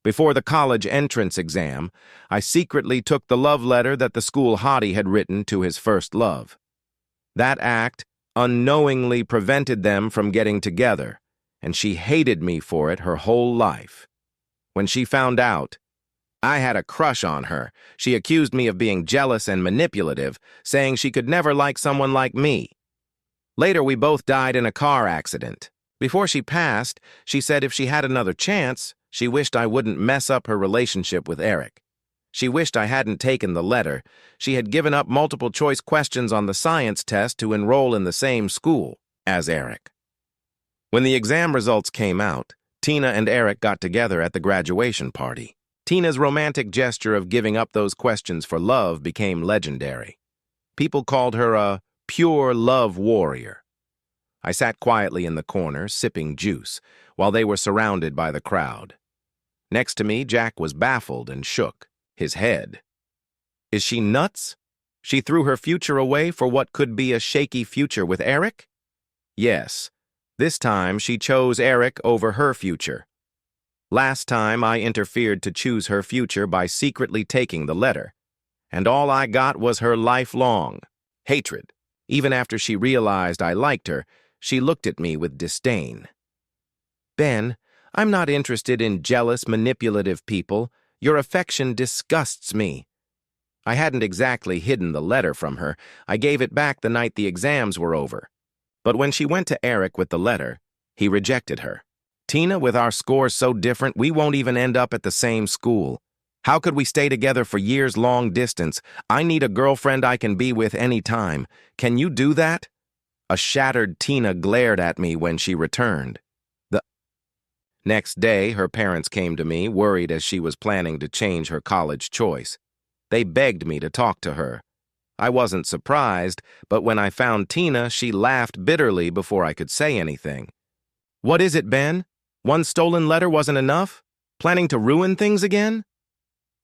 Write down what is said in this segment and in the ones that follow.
Before the college entrance exam, I secretly took the love letter that the school hottie had written to his first love. That act unknowingly prevented them from getting together, and she hated me for it her whole life. When she found out, I had a crush on her. She accused me of being jealous and manipulative, saying she could never like someone like me. Later, we both died in a car accident. Before she passed, she said if she had another chance, she wished I wouldn't mess up her relationship with Eric. She wished I hadn't taken the letter. She had given up multiple-choice questions on the science test to enroll in the same school as Eric. When the exam results came out, Tina and Eric got together at the graduation party. Tina's romantic gesture of giving up those questions for love became legendary. People called her a pure love warrior. I sat quietly in the corner, sipping juice, while they were surrounded by the crowd. Next to me, Jack was baffled and shook his head. Is she nuts? She threw her future away for what could be a shaky future with Eric? Yes, this time she chose Eric over her future. Last time I interfered to choose her future by secretly taking the letter, and all I got was her lifelong hatred. Even after she realized I liked her, she looked at me with disdain. Ben, I'm not interested in jealous, manipulative people. Your affection disgusts me. I hadn't exactly hidden the letter from her. I gave it back the night the exams were over. But when she went to Eric with the letter, he rejected her. Tina, with our scores so different, we won't even end up at the same school. How could we stay together for years long distance? I need a girlfriend I can be with any time. Can you do that? A shattered Tina glared at me when she returned. The next day, her parents came to me, worried as she was planning to change her college choice. They begged me to talk to her. I wasn't surprised, but when I found Tina, she laughed bitterly before I could say anything. What is it, Ben? One stolen letter wasn't enough? Planning to ruin things again?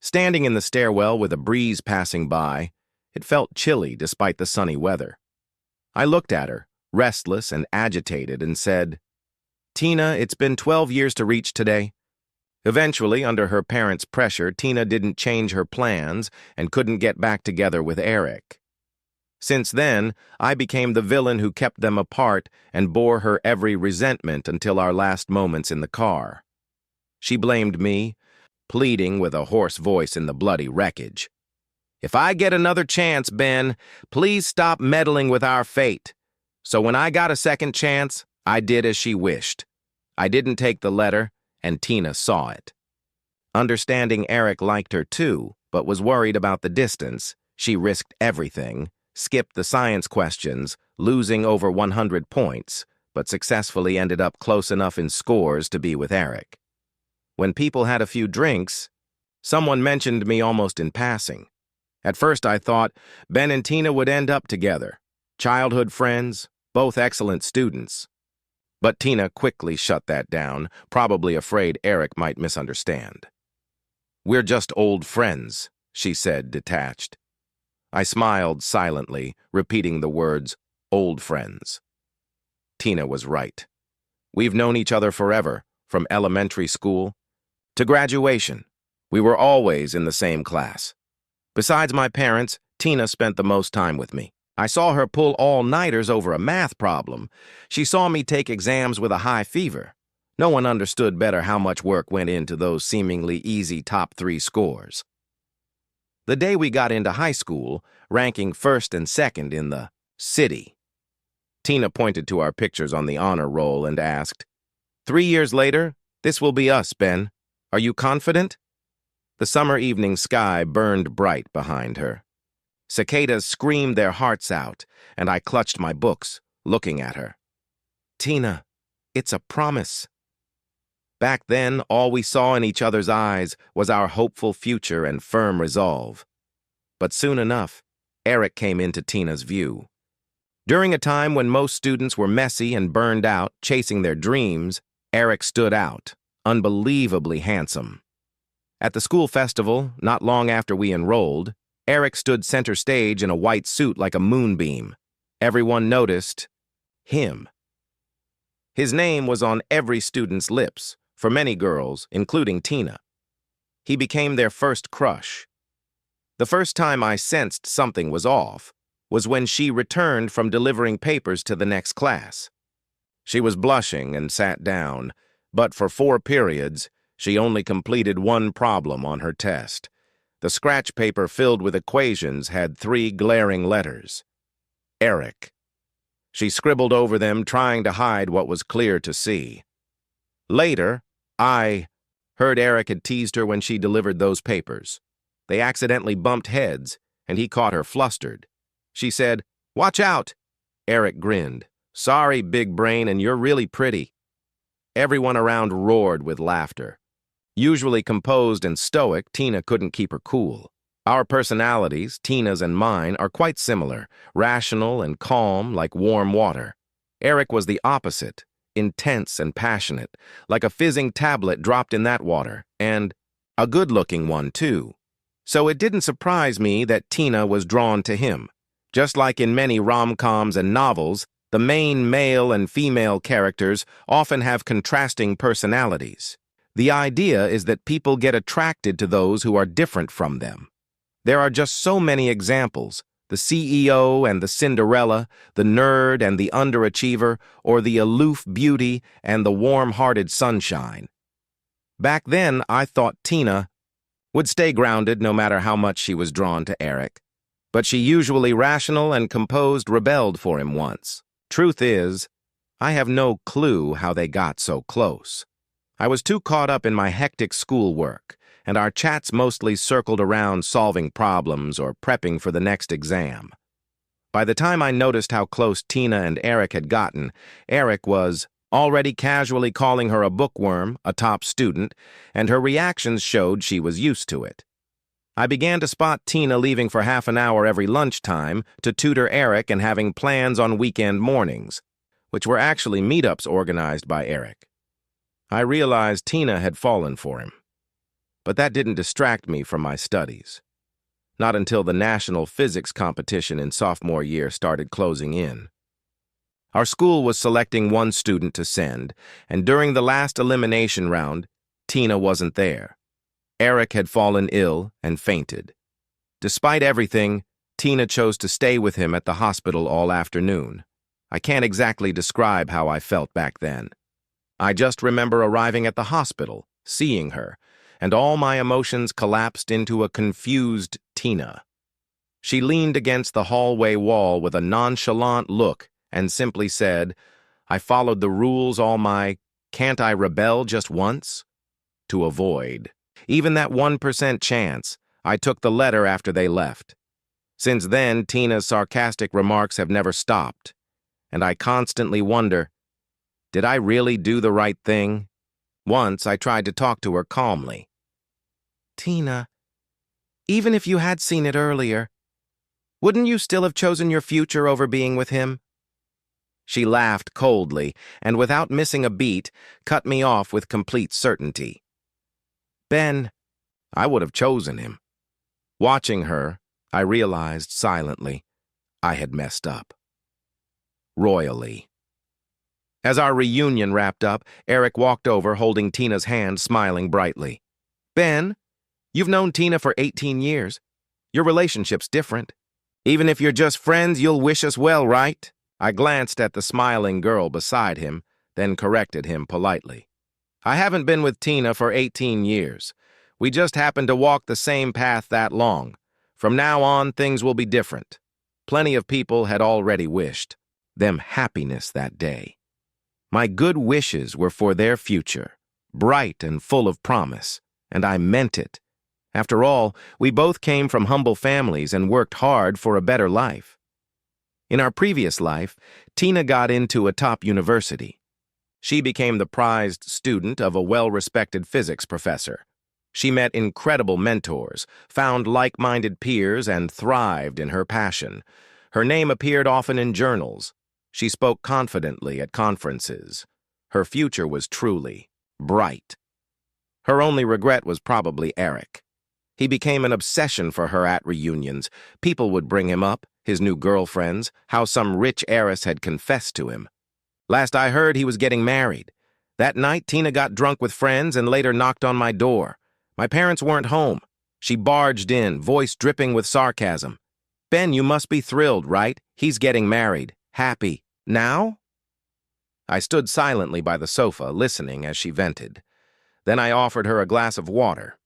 Standing in the stairwell with a breeze passing by, it felt chilly despite the sunny weather. I looked at her, restless and agitated, and said, Tina, it's been 12 years to reach today. Eventually, under her parents' pressure, Tina didn't change her plans and couldn't get back together with Eric. Since then, I became the villain who kept them apart and bore her every resentment until our last moments in the car. She blamed me, pleading with a hoarse voice in the bloody wreckage. If I get another chance, Ben, please stop meddling with our fate. So when I got a second chance, I did as she wished. I didn't take the letter, and Tina saw it. Understanding Eric liked her too, but was worried about the distance, she risked everything, skipped the science questions, losing over 100 points, but successfully ended up close enough in scores to be with Eric. When people had a few drinks, someone mentioned me almost in passing. At first I thought Ben and Tina would end up together, childhood friends, both excellent students. But Tina quickly shut that down, probably afraid Eric might misunderstand. We're just old friends, she said, detached. I smiled silently, repeating the words, old friends. Tina was right. We've known each other forever, from elementary school to graduation. We were always in the same class. Besides my parents, Tina spent the most time with me. I saw her pull all-nighters over a math problem. She saw me take exams with a high fever. No one understood better how much work went into those seemingly easy top 3 scores. The day we got into high school, ranking first and second in the city, Tina pointed to our pictures on the honor roll and asked, 3 years later, this will be us, Ben. Are you confident? The summer evening sky burned bright behind her. Cicadas screamed their hearts out, and I clutched my books, looking at her. Tina, it's a promise. Back then, all we saw in each other's eyes was our hopeful future and firm resolve. But soon enough, Eric came into Tina's view. During a time when most students were messy and burned out, chasing their dreams, Eric stood out, unbelievably handsome. At the school festival, not long after we enrolled, Eric stood center stage in a white suit like a moonbeam. Everyone noticed him. His name was on every student's lips, for many girls, including Tina. He became their first crush. The first time I sensed something was off was when she returned from delivering papers to the next class. She was blushing and sat down, but for 4 periods, she only completed one problem on her test. The scratch paper filled with equations had 3 glaring letters. Eric. She scribbled over them, trying to hide what was clear to see. Later, I heard Eric had teased her when she delivered those papers. They accidentally bumped heads, and he caught her flustered. She said, "Watch out!" Eric grinned. "Sorry, big brain, and you're really pretty." Everyone around roared with laughter. Usually composed and stoic, Tina couldn't keep her cool. Our personalities, Tina's and mine, are quite similar, rational and calm like warm water. Eric was the opposite, intense and passionate, like a fizzing tablet dropped in that water, and a good-looking one, too. So it didn't surprise me that Tina was drawn to him. Just like in many rom-coms and novels, the main male and female characters often have contrasting personalities. The idea is that people get attracted to those who are different from them. There are just so many examples: the CEO and the Cinderella, the nerd and the underachiever, or the aloof beauty and the warm-hearted sunshine. Back then, I thought Tina would stay grounded no matter how much she was drawn to Eric. But she, usually rational and composed, rebelled for him once. Truth is, I have no clue how they got so close. I was too caught up in my hectic schoolwork, and our chats mostly circled around solving problems or prepping for the next exam. By the time I noticed how close Tina and Eric had gotten, Eric was already casually calling her a bookworm, a top student, and her reactions showed she was used to it. I began to spot Tina leaving for half an hour every lunchtime to tutor Eric and having plans on weekend mornings, which were actually meetups organized by Eric. I realized Tina had fallen for him. But that didn't distract me from my studies. Not until the national physics competition in sophomore year started closing in. Our school was selecting one student to send, and during the last elimination round, Tina wasn't there. Eric had fallen ill and fainted. Despite everything, Tina chose to stay with him at the hospital all afternoon. I can't exactly describe how I felt back then. I just remember arriving at the hospital, seeing her, and all my emotions collapsed into a confused Tina. She leaned against the hallway wall with a nonchalant look and simply said, "I followed the rules all my, can't I rebel just once?" To avoid even that 1% chance, I took the letter after they left. Since then, Tina's sarcastic remarks have never stopped, and I constantly wonder, did I really do the right thing? Once I tried to talk to her calmly. "Tina, even if you had seen it earlier, wouldn't you still have chosen your future over being with him?" She laughed coldly, and without missing a beat, cut me off with complete certainty. "Ben, I would have chosen him." Watching her, I realized silently I had messed up. Royally. As our reunion wrapped up, Eric walked over holding Tina's hand, smiling brightly. "Ben, you've known Tina for 18 years. Your relationship's different. Even if you're just friends, you'll wish us well, right?" I glanced at the smiling girl beside him, then corrected him politely. "I haven't been with Tina for 18 years. We just happened to walk the same path that long. From now on, things will be different." Plenty of people had already wished them happiness that day. My good wishes were for their future, bright and full of promise, and I meant it. After all, we both came from humble families and worked hard for a better life. In our previous life, Tina got into a top university. She became the prized student of a well-respected physics professor. She met incredible mentors, found like-minded peers, and thrived in her passion. Her name appeared often in journals. She spoke confidently at conferences. Her future was truly bright. Her only regret was probably Eric. He became an obsession for her at reunions. People would bring him up, his new girlfriends, how some rich heiress had confessed to him. Last I heard, he was getting married. That night, Tina got drunk with friends and later knocked on my door. My parents weren't home. She barged in, voice dripping with sarcasm. Ben, you must be thrilled, right? He's getting married. Happy. Now? I stood silently by the sofa, listening as she vented. Then I offered her a glass of water.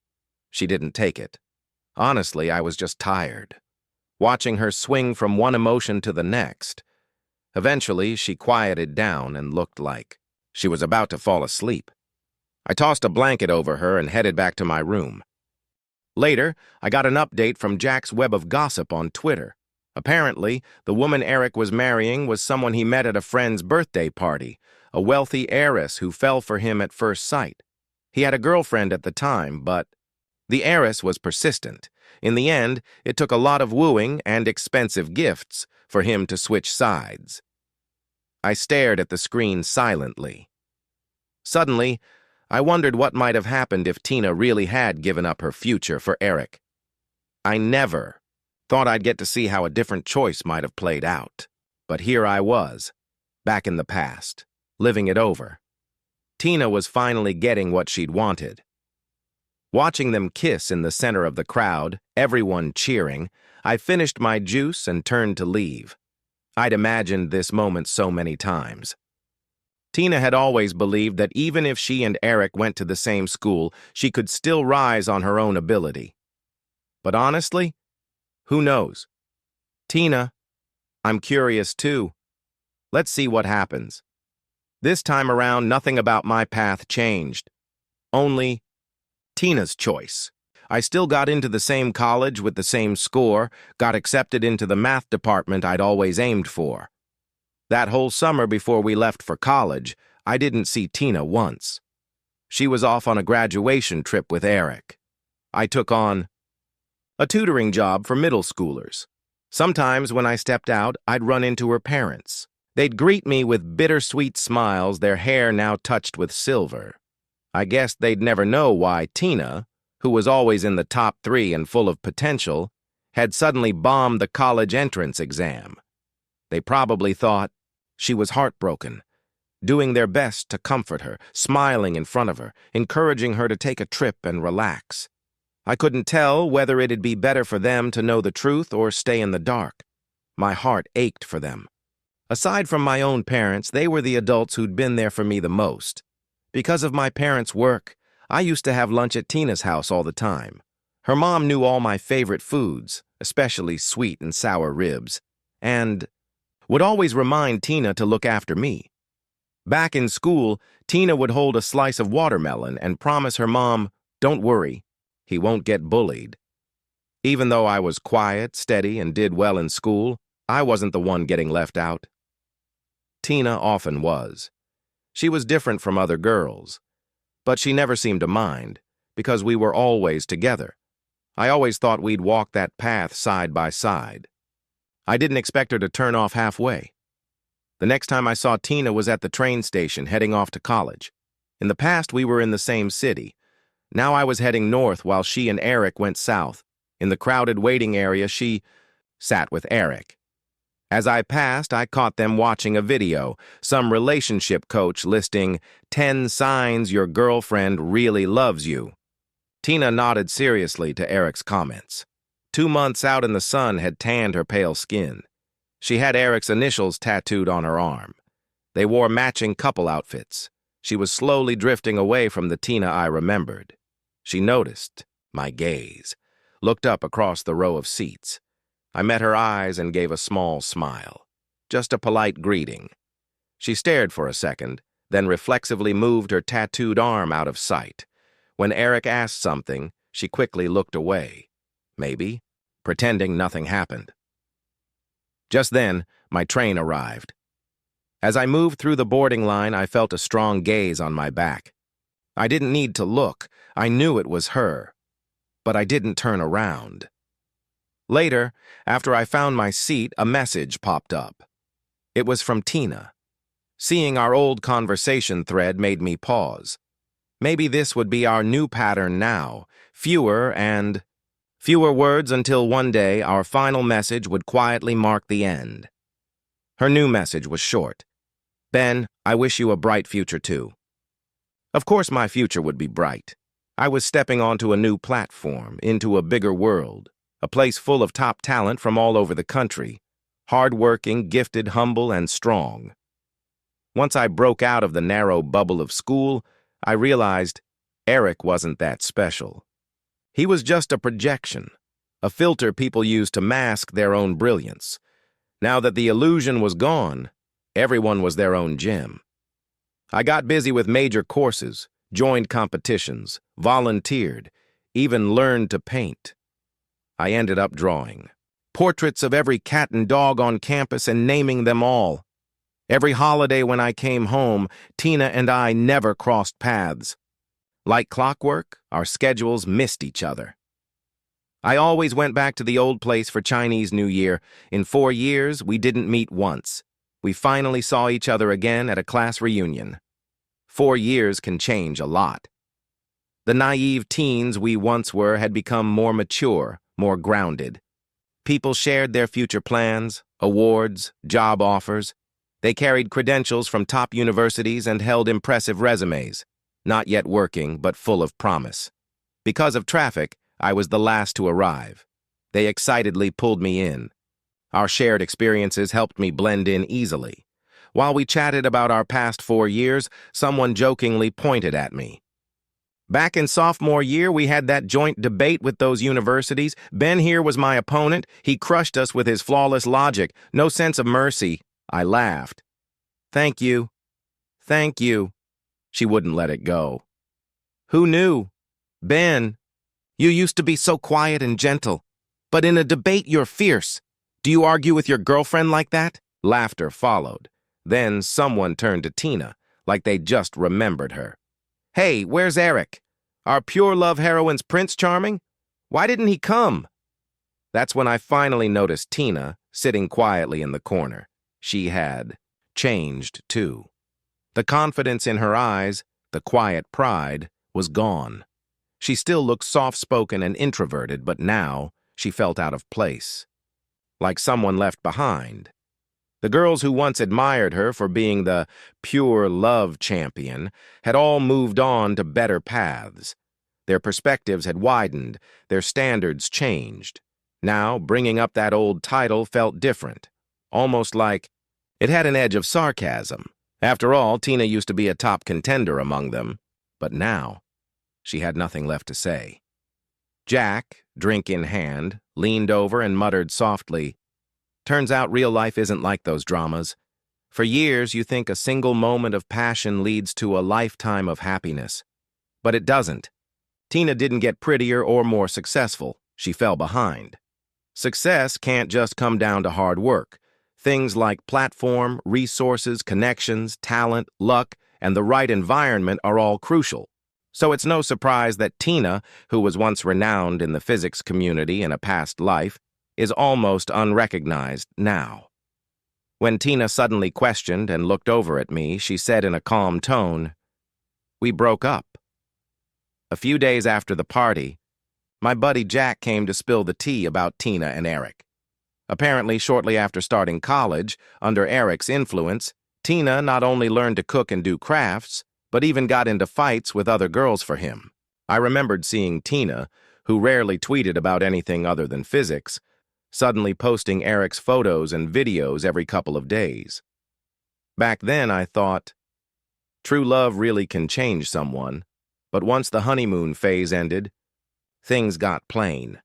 She didn't take it. Honestly, I was just tired, watching her swing from one emotion to the next. Eventually, she quieted down and looked like she was about to fall asleep. I tossed a blanket over her and headed back to my room. Later, I got an update from Jack's web of gossip on Twitter. Apparently, the woman Eric was marrying was someone he met at a friend's birthday party, a wealthy heiress who fell for him at first sight. He had a girlfriend at the time, but the heiress was persistent. In the end, it took a lot of wooing and expensive gifts for him to switch sides. I stared at the screen silently. Suddenly, I wondered what might have happened if Tina really had given up her future for Eric. I never thought I'd get to see how a different choice might have played out. But here I was, back in the past, living it over. Tina was finally getting what she'd wanted. Watching them kiss in the center of the crowd, everyone cheering, I finished my juice and turned to leave. I'd imagined this moment so many times. Tina had always believed that even if she and Eric went to the same school, she could still rise on her own ability. But honestly, who knows? Tina, I'm curious too. Let's see what happens. This time around, nothing about my path changed. Only Tina's choice. I still got into the same college with the same score, got accepted into the math department I'd always aimed for. That whole summer before we left for college, I didn't see Tina once. She was off on a graduation trip with Eric. I took on a tutoring job for middle schoolers. Sometimes when I stepped out, I'd run into her parents. They'd greet me with bittersweet smiles, their hair now touched with silver. I guessed they'd never know why Tina, who was always in the top 3 and full of potential, had suddenly bombed the college entrance exam. They probably thought she was heartbroken, doing their best to comfort her, smiling in front of her, encouraging her to take a trip and relax. I couldn't tell whether it'd be better for them to know the truth or stay in the dark. My heart ached for them. Aside from my own parents, they were the adults who'd been there for me the most. Because of my parents' work, I used to have lunch at Tina's house all the time. Her mom knew all my favorite foods, especially sweet and sour ribs, and would always remind Tina to look after me. Back in school, Tina would hold a slice of watermelon and promise her mom, "Don't worry, he won't get bullied." Even though I was quiet, steady, and did well in school, I wasn't the one getting left out. Tina often was. She was different from other girls, but she never seemed to mind, because we were always together. I always thought we'd walk that path side by side. I didn't expect her to turn off halfway. The next time I saw Tina was at the train station heading off to college. In the past, we were in the same city. Now I was heading north while she and Eric went south. In the crowded waiting area, she sat with Eric. As I passed, I caught them watching a video, some relationship coach listing 10 signs your girlfriend really loves you. Tina nodded seriously to Eric's comments. 2 months out in the sun had tanned her pale skin. She had Eric's initials tattooed on her arm. They wore matching couple outfits. She was slowly drifting away from the Tina I remembered. She noticed my gaze, looked up across the row of seats. I met her eyes and gave a small smile. Just a polite greeting. She stared for a second, then reflexively moved her tattooed arm out of sight. When Eric asked something, she quickly looked away. Maybe pretending nothing happened. Just then, my train arrived. As I moved through the boarding line, I felt a strong gaze on my back. I didn't need to look. I knew it was her. But I didn't turn around. Later, after I found my seat, a message popped up. It was from Tina. Seeing our old conversation thread made me pause. Maybe this would be our new pattern now, fewer words until one day our final message would quietly mark the end. Her new message was short. "Ben, I wish you a bright future too." Of course my future would be bright. I was stepping onto a new platform, into a bigger world, a place full of top talent from all over the country, hard-working, gifted, humble, and strong. Once I broke out of the narrow bubble of school, I realized Eric wasn't that special. He was just a projection, a filter people used to mask their own brilliance. Now that the illusion was gone, everyone was their own gem. I got busy with major courses, joined competitions, volunteered, even learned to paint. I ended up drawing portraits of every cat and dog on campus and naming them all. Every holiday when I came home, Tina and I never crossed paths. Like clockwork, our schedules missed each other. I always went back to the old place for Chinese New Year. In 4 years, we didn't meet once. We finally saw each other again at a class reunion. 4 years can change a lot. The naive teens we once were had become more mature, more grounded. People shared their future plans, awards, job offers. They carried credentials from top universities and held impressive resumes, not yet working, but full of promise. Because of traffic, I was the last to arrive. They excitedly pulled me in. Our shared experiences helped me blend in easily. While we chatted about our past 4 years, someone jokingly pointed at me. Back in sophomore year, we had that joint debate with those universities. Ben here was my opponent. He crushed us with his flawless logic. No sense of mercy. I laughed. Thank you. Thank you. She wouldn't let it go. Who knew? Ben, you used to be so quiet and gentle. But in a debate, you're fierce. Do you argue with your girlfriend like that? Laughter followed. Then someone turned to Tina, like they just remembered her. Hey, where's Eric? Our pure love heroine's Prince Charming? Why didn't he come? That's when I finally noticed Tina sitting quietly in the corner. She had changed, too. The confidence in her eyes, the quiet pride, was gone. She still looked soft-spoken and introverted, but now she felt out of place, like someone left behind. The girls who once admired her for being the pure love champion had all moved on to better paths. Their perspectives had widened, their standards changed. Now, bringing up that old title felt different, almost like it had an edge of sarcasm. After all, Tina used to be a top contender among them, but now she had nothing left to say. Jack, drink in hand, leaned over and muttered softly, "Turns out real life isn't like those dramas. For years, you think a single moment of passion leads to a lifetime of happiness. But it doesn't. Tina didn't get prettier or more successful. She fell behind. Success can't just come down to hard work. Things like platform, resources, connections, talent, luck, and the right environment are all crucial. So it's no surprise that Tina, who was once renowned in the physics community in a past life, is almost unrecognized now. When Tina suddenly questioned and looked over at me, she said in a calm tone, "We broke up." A few days after the party, my buddy Jack came to spill the tea about Tina and Eric. Apparently, shortly after starting college, under Eric's influence, Tina not only learned to cook and do crafts, but even got into fights with other girls for him. I remembered seeing Tina, who rarely tweeted about anything other than physics, suddenly posting Eric's photos and videos every couple of days. Back then, I thought, true love really can change someone, but once the honeymoon phase ended, things got plain.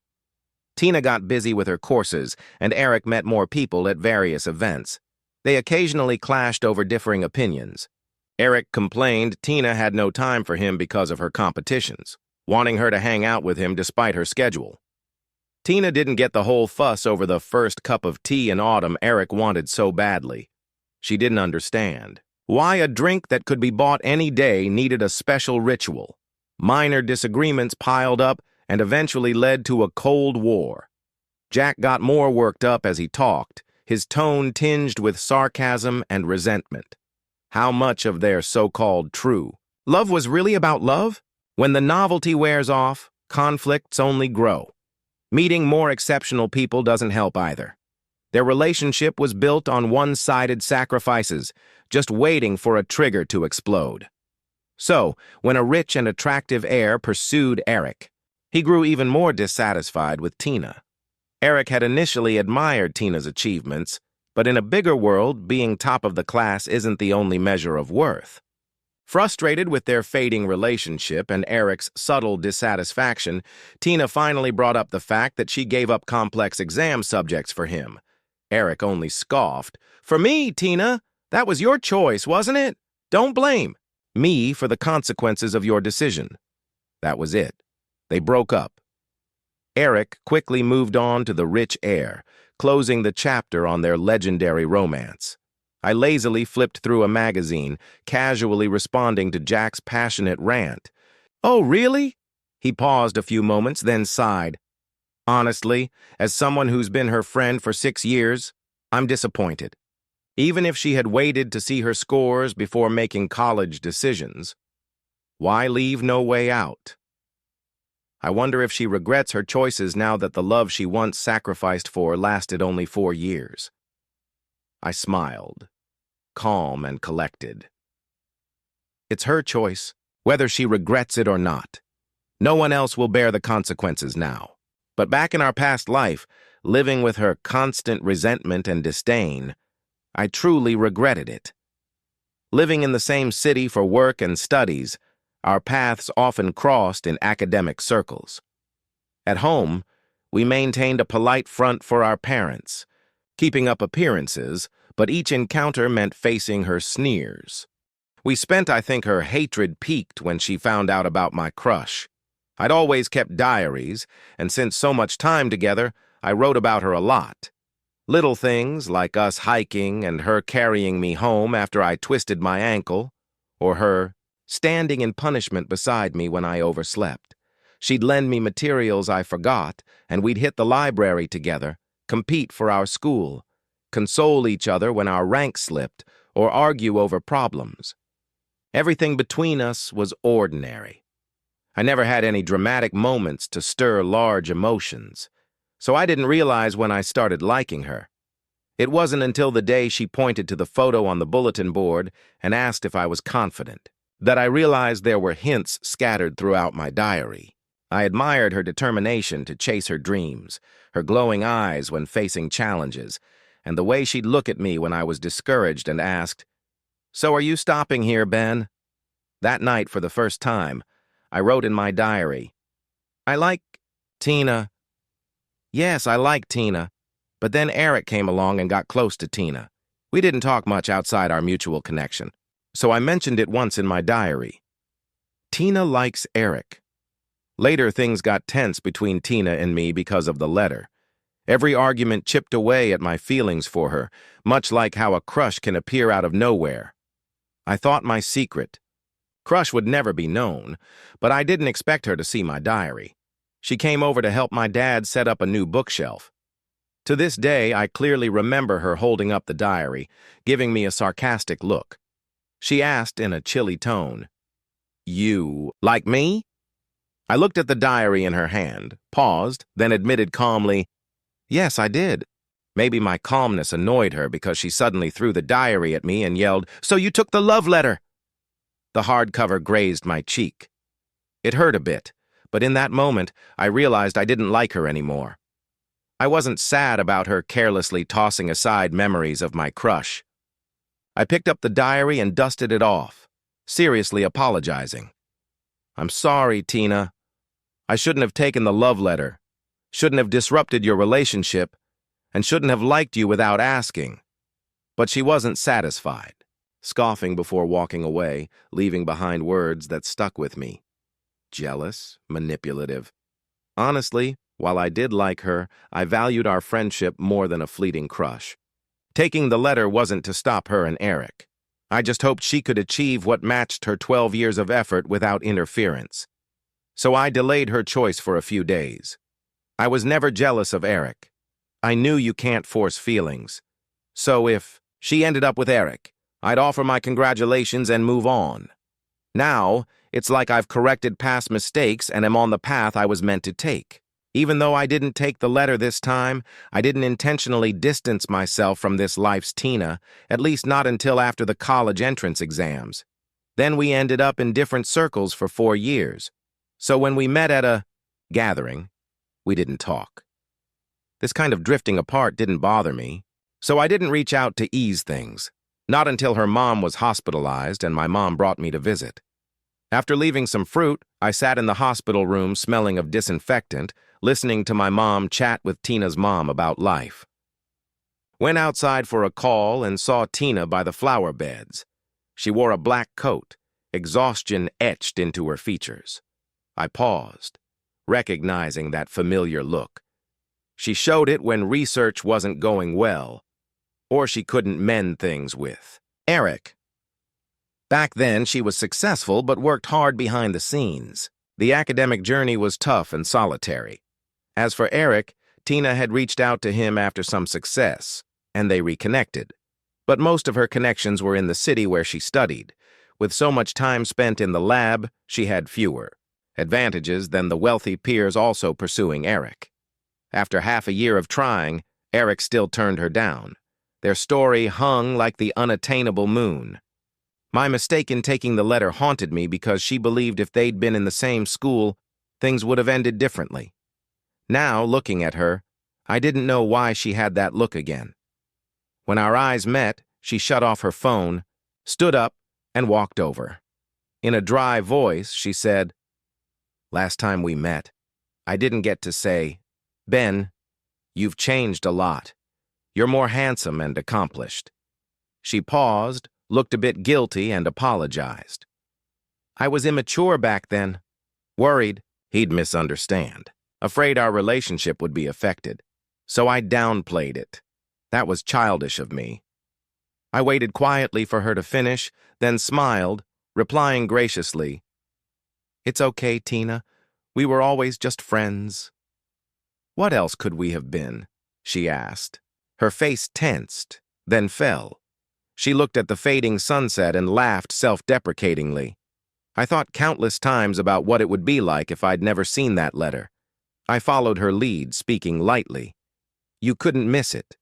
Tina got busy with her courses, and Eric met more people at various events. They occasionally clashed over differing opinions. Eric complained Tina had no time for him because of her competitions, wanting her to hang out with him despite her schedule. Tina didn't get the whole fuss over the first cup of tea in autumn Eric wanted so badly. She didn't understand why a drink that could be bought any day needed a special ritual. Minor disagreements piled up and eventually led to a Cold War. Jack got more worked up as he talked, his tone tinged with sarcasm and resentment. How much of their so-called true love was really about love? When the novelty wears off, conflicts only grow. Meeting more exceptional people doesn't help either. Their relationship was built on one-sided sacrifices, just waiting for a trigger to explode. So, when a rich and attractive heir pursued Eric, he grew even more dissatisfied with Tina. Eric had initially admired Tina's achievements, but in a bigger world, being top of the class isn't the only measure of worth. Frustrated with their fading relationship and Eric's subtle dissatisfaction, Tina finally brought up the fact that she gave up complex exam subjects for him. Eric only scoffed. "For me, Tina, that was your choice, wasn't it? Don't blame me for the consequences of your decision." That was it. They broke up. Eric quickly moved on to the rich heir, closing the chapter on their legendary romance. I lazily flipped through a magazine, casually responding to Jack's passionate rant. "Oh, really?" He paused a few moments, then sighed. "Honestly, as someone who's been her friend for 6 years, I'm disappointed. Even if she had waited to see her scores before making college decisions, why leave no way out? I wonder if she regrets her choices now that the love she once sacrificed for lasted only 4 years." I smiled, calm and collected. It's her choice, whether she regrets it or not. No one else will bear the consequences now. But back in our past life, living with her constant resentment and disdain, I truly regretted it. Living in the same city for work and studies, our paths often crossed in academic circles. At home, we maintained a polite front for our parents, keeping up appearances, but each encounter meant facing her sneers. I think her hatred peaked when she found out about my crush. I'd always kept diaries, and since so much time together, I wrote about her a lot. Little things like us hiking and her carrying me home after I twisted my ankle, or her standing in punishment beside me when I overslept. She'd lend me materials I forgot, and we'd hit the library together, compete for our school, console each other when our ranks slipped, or argue over problems. Everything between us was ordinary. I never had any dramatic moments to stir large emotions, so I didn't realize when I started liking her. It wasn't until the day she pointed to the photo on the bulletin board and asked if I was confident that I realized there were hints scattered throughout my diary. I admired her determination to chase her dreams, her glowing eyes when facing challenges, and the way she'd look at me when I was discouraged and asked, "So are you stopping here, Ben?" That night, for the first time, I wrote in my diary, "I like Tina. Yes, I like Tina. But then Eric came along and got close to Tina. We didn't talk much outside our mutual connection, so I mentioned it once in my diary. Tina likes Eric." Later, things got tense between Tina and me because of the letter. Every argument chipped away at my feelings for her, much like how a crush can appear out of nowhere. I thought my secret crush would never be known, but I didn't expect her to see my diary. She came over to help my dad set up a new bookshelf. To this day, I clearly remember her holding up the diary, giving me a sarcastic look. She asked in a chilly tone, "You like me?" I looked at the diary in her hand, paused, then admitted calmly, "Yes, I did." Maybe my calmness annoyed her because she suddenly threw the diary at me and yelled, "So you took the love letter!" The hardcover grazed my cheek. It hurt a bit, but in that moment, I realized I didn't like her anymore. I wasn't sad about her carelessly tossing aside memories of my crush. I picked up the diary and dusted it off, seriously apologizing. "I'm sorry, Tina. I shouldn't have taken the love letter, shouldn't have disrupted your relationship, and shouldn't have liked you without asking." But she wasn't satisfied, scoffing before walking away, leaving behind words that stuck with me. Jealous, manipulative. Honestly, while I did like her, I valued our friendship more than a fleeting crush. Taking the letter wasn't to stop her and Eric. I just hoped she could achieve what matched her 12 years of effort without interference. So I delayed her choice for a few days. I was never jealous of Eric. I knew you can't force feelings. So if she ended up with Eric, I'd offer my congratulations and move on. Now, it's like I've corrected past mistakes and am on the path I was meant to take. Even though I didn't take the letter this time, I didn't intentionally distance myself from this life's Tina, at least not until after the college entrance exams. Then we ended up in different circles for 4 years. So when we met at a gathering, we didn't talk. This kind of drifting apart didn't bother me, so I didn't reach out to ease things. Not until her mom was hospitalized and my mom brought me to visit. After leaving some fruit, I sat in the hospital room smelling of disinfectant, listening to my mom chat with Tina's mom about life. Went outside for a call and saw Tina by the flower beds. She wore a black coat, exhaustion etched into her features. I paused, recognizing that familiar look. She showed it when research wasn't going well, or she couldn't mend things with Eric. Back then, she was successful but worked hard behind the scenes. The academic journey was tough and solitary. As for Eric, Tina had reached out to him after some success, and they reconnected. But most of her connections were in the city where she studied. With so much time spent in the lab, she had fewer advantages than the wealthy peers also pursuing Eric. After half a year of trying, Eric still turned her down. Their story hung like the unattainable moon. My mistake in taking the letter haunted me because she believed if they'd been in the same school, things would have ended differently. Now, looking at her, I didn't know why she had that look again. When our eyes met, she shut off her phone, stood up, and walked over. In a dry voice, she said, "Last time we met, I didn't get to say, 'Ben, you've changed a lot. You're more handsome and accomplished.'" She paused, looked a bit guilty, and apologized. "I was immature back then. Worried he'd misunderstand. Afraid our relationship would be affected. So I downplayed it. That was childish of me." I waited quietly for her to finish, then smiled, replying graciously, "It's okay, Tina. We were always just friends." "What else could we have been?" she asked. Her face tensed, then fell. She looked at the fading sunset and laughed self-deprecatingly. I thought countless times about what it would be like if I'd never seen that letter. I followed her lead, speaking lightly. "You couldn't miss it.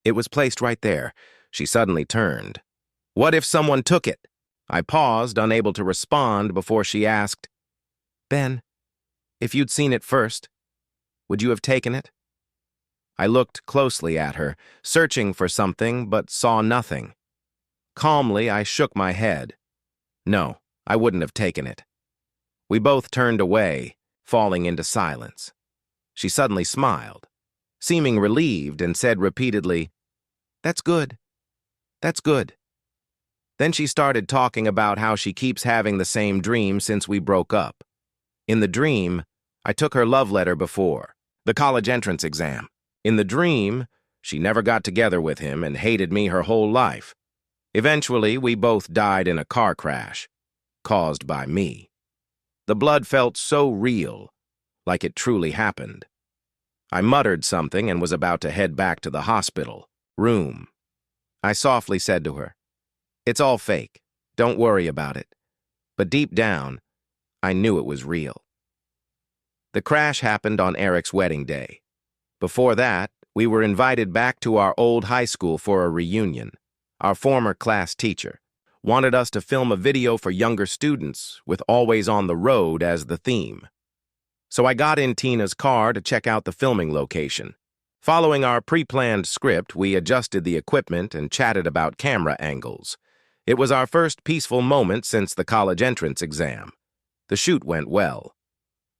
It was placed right there." She suddenly turned. "What if someone took it?" I paused, unable to respond, before she asked, "Ben, if you'd seen it first, would you have taken it?" I looked closely at her, searching for something, but saw nothing. Calmly, I shook my head. No, I wouldn't have taken it. We both turned away, falling into silence. She suddenly smiled, seeming relieved, and said repeatedly, "That's good. That's good." Then she started talking about how she keeps having the same dream since we broke up. In the dream, I took her love letter before, the college entrance exam. In the dream, she never got together with him and hated me her whole life. Eventually, we both died in a car crash, caused by me. The blood felt so real, like it truly happened. I muttered something and was about to head back to the hospital room. I softly said to her, "It's all fake. Don't worry about it." But deep down, I knew it was real. The crash happened on Eric's wedding day. Before that, we were invited back to our old high school for a reunion. Our former class teacher wanted us to film a video for younger students with "Always on the Road" as the theme. So I got in Tina's car to check out the filming location. Following our pre-planned script, we adjusted the equipment and chatted about camera angles. It was our first peaceful moment since the college entrance exam. The shoot went well.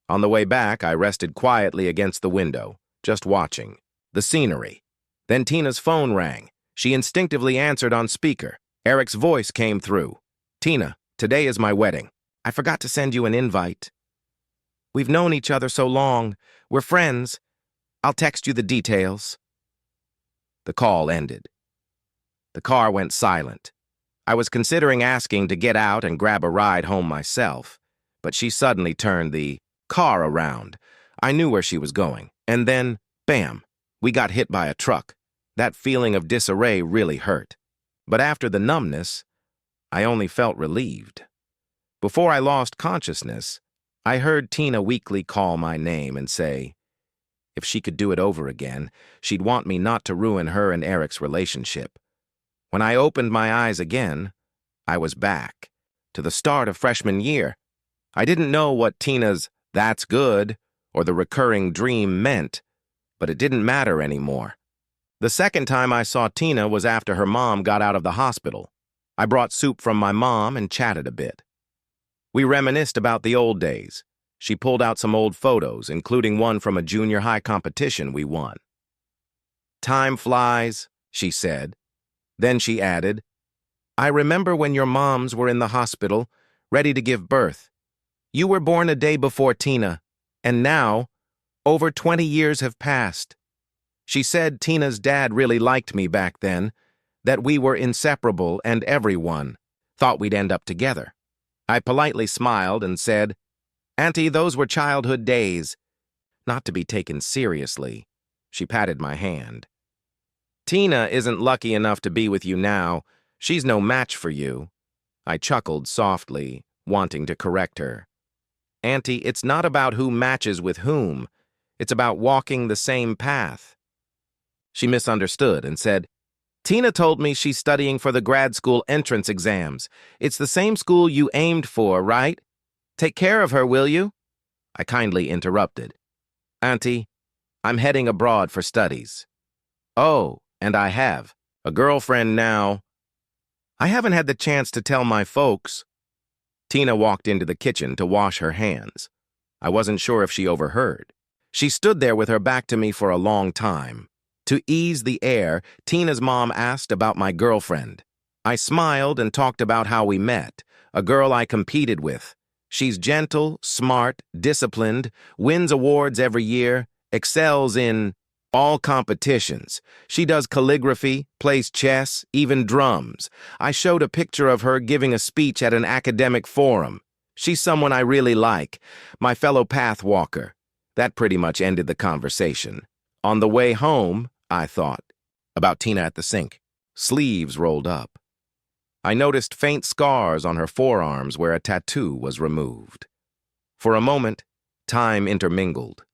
On the way back, I rested quietly against the window, just watching the scenery. Then Tina's phone rang. She instinctively answered on speaker. Eric's voice came through. "Tina, today is my wedding. I forgot to send you an invite. We've known each other so long. We're friends. I'll text you the details." The call ended. The car went silent. I was considering asking to get out and grab a ride home myself, but she suddenly turned the car around. I knew where she was going, and then, bam, we got hit by a truck. That feeling of disarray really hurt. But after the numbness, I only felt relieved. Before I lost consciousness, I heard Tina weakly call my name and say, if she could do it over again, she'd want me not to ruin her and Eric's relationship. When I opened my eyes again, I was back, to the start of freshman year. I didn't know what Tina's "that's good" or the recurring dream meant, but it didn't matter anymore. The second time I saw Tina was after her mom got out of the hospital. I brought soup from my mom and chatted a bit. We reminisced about the old days. She pulled out some old photos, including one from a junior high competition we won. "Time flies," she said. Then she added, "I remember when your moms were in the hospital, ready to give birth. You were born a day before Tina, and now, over 20 years have passed." She said Tina's dad really liked me back then, that we were inseparable and everyone thought we'd end up together. I politely smiled and said, "Auntie, those were childhood days." Not to be taken seriously, she patted my hand. "Tina isn't lucky enough to be with you now. She's no match for you." I chuckled softly, wanting to correct her. "Auntie, it's not about who matches with whom. It's about walking the same path." She misunderstood and said, "Tina told me she's studying for the grad school entrance exams. It's the same school you aimed for, right? Take care of her, will you?" I kindly interrupted. "Auntie, I'm heading abroad for studies." "Oh, and I have a girlfriend now." "I haven't had the chance to tell my folks." Tina walked into the kitchen to wash her hands. I wasn't sure if she overheard. She stood there with her back to me for a long time. To ease the air, Tina's mom asked about my girlfriend. I smiled and talked about how we met, a girl I competed with. She's gentle, smart, disciplined, wins awards every year, excels in all competitions. She does calligraphy, plays chess, even drums. I showed a picture of her giving a speech at an academic forum. She's someone I really like, my fellow path walker. That pretty much ended the conversation. On the way home, I thought about Tina at the sink, sleeves rolled up. I noticed faint scars on her forearms where a tattoo was removed. For a moment, time intermingled.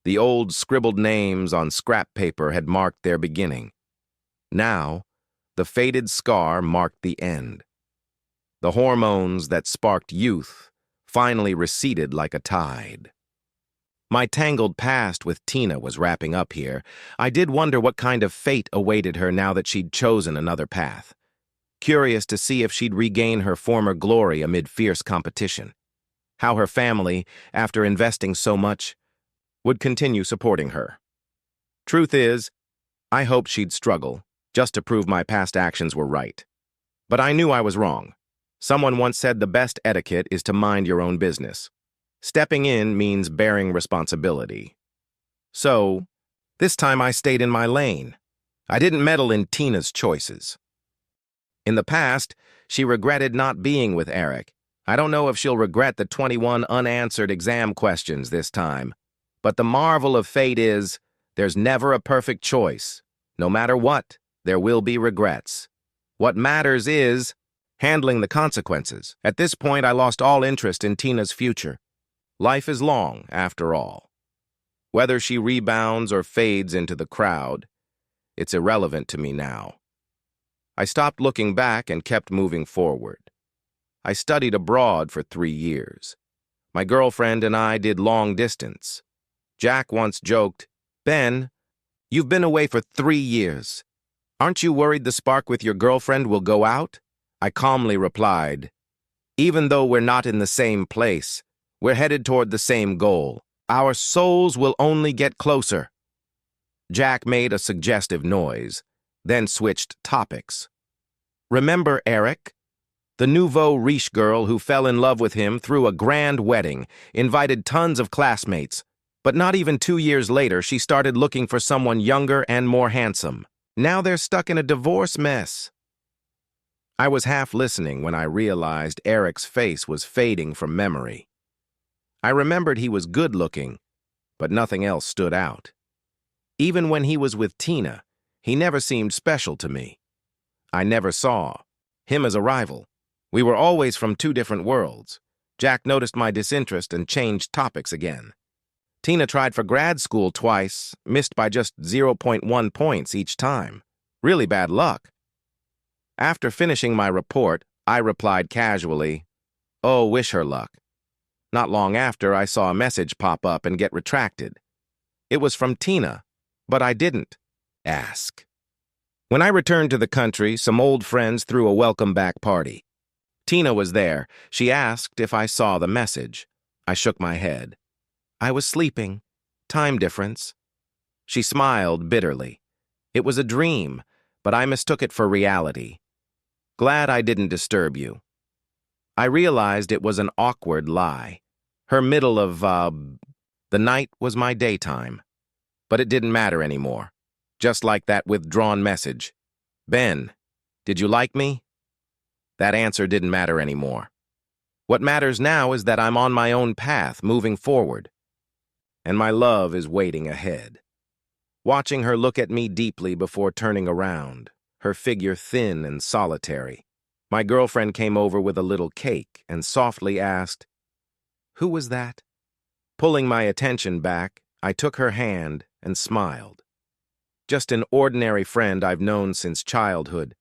The old scribbled names on scrap paper had marked their beginning. Now, the faded scar marked the end. The hormones that sparked youth finally receded like a tide. My tangled past with Tina was wrapping up here. I did wonder what kind of fate awaited her now that she'd chosen another path. Curious to see if she'd regain her former glory amid fierce competition. How her family, after investing so much, would continue supporting her. Truth is, I hoped she'd struggle, just to prove my past actions were right. But I knew I was wrong. Someone once said the best etiquette is to mind your own business. Stepping in means bearing responsibility. So, this time I stayed in my lane. I didn't meddle in Tina's choices. In the past, she regretted not being with Eric. I don't know if she'll regret the 21 unanswered exam questions this time. But the marvel of fate is, there's never a perfect choice. No matter what, there will be regrets. What matters is handling the consequences. At this point, I lost all interest in Tina's future. Life is long, after all. Whether she rebounds or fades into the crowd, it's irrelevant to me now. I stopped looking back and kept moving forward. I studied abroad for 3 years. My girlfriend and I did long distance. Jack once joked, "Ben, you've been away for 3 years. Aren't you worried the spark with your girlfriend will go out?" I calmly replied, "Even though we're not in the same place, we're headed toward the same goal. Our souls will only get closer." Jack made a suggestive noise, then switched topics. "Remember Eric? The nouveau riche girl who fell in love with him through a grand wedding, invited tons of classmates. But not even 2 years later, she started looking for someone younger and more handsome. Now they're stuck in a divorce mess." I was half listening when I realized Eric's face was fading from memory. I remembered he was good-looking, but nothing else stood out. Even when he was with Tina, he never seemed special to me. I never saw him as a rival. We were always from 2 different worlds. Jack noticed my disinterest and changed topics again. Tina tried for grad school twice, missed by just 0.1 points each time. Really bad luck. After finishing my report, I replied casually, Oh, wish her luck. Not long after, I saw a message pop up and get retracted. It was from Tina, but I didn't ask. When I returned to the country, some old friends threw a welcome-back party. Tina was there. She asked if I saw the message. I shook my head. I was sleeping. Time difference. She smiled bitterly. It was a dream, but I mistook it for reality. Glad I didn't disturb you. I realized it was an awkward lie. Her middle of, the night was my daytime. But it didn't matter anymore. Just like that withdrawn message. Ben, did you like me? That answer didn't matter anymore. What matters now is that I'm on my own path, moving forward. And my love is waiting ahead. Watching her look at me deeply before turning around, her figure thin and solitary. My girlfriend came over with a little cake and softly asked, "Who was that?" Pulling my attention back, I took her hand and smiled. Just an ordinary friend I've known since childhood,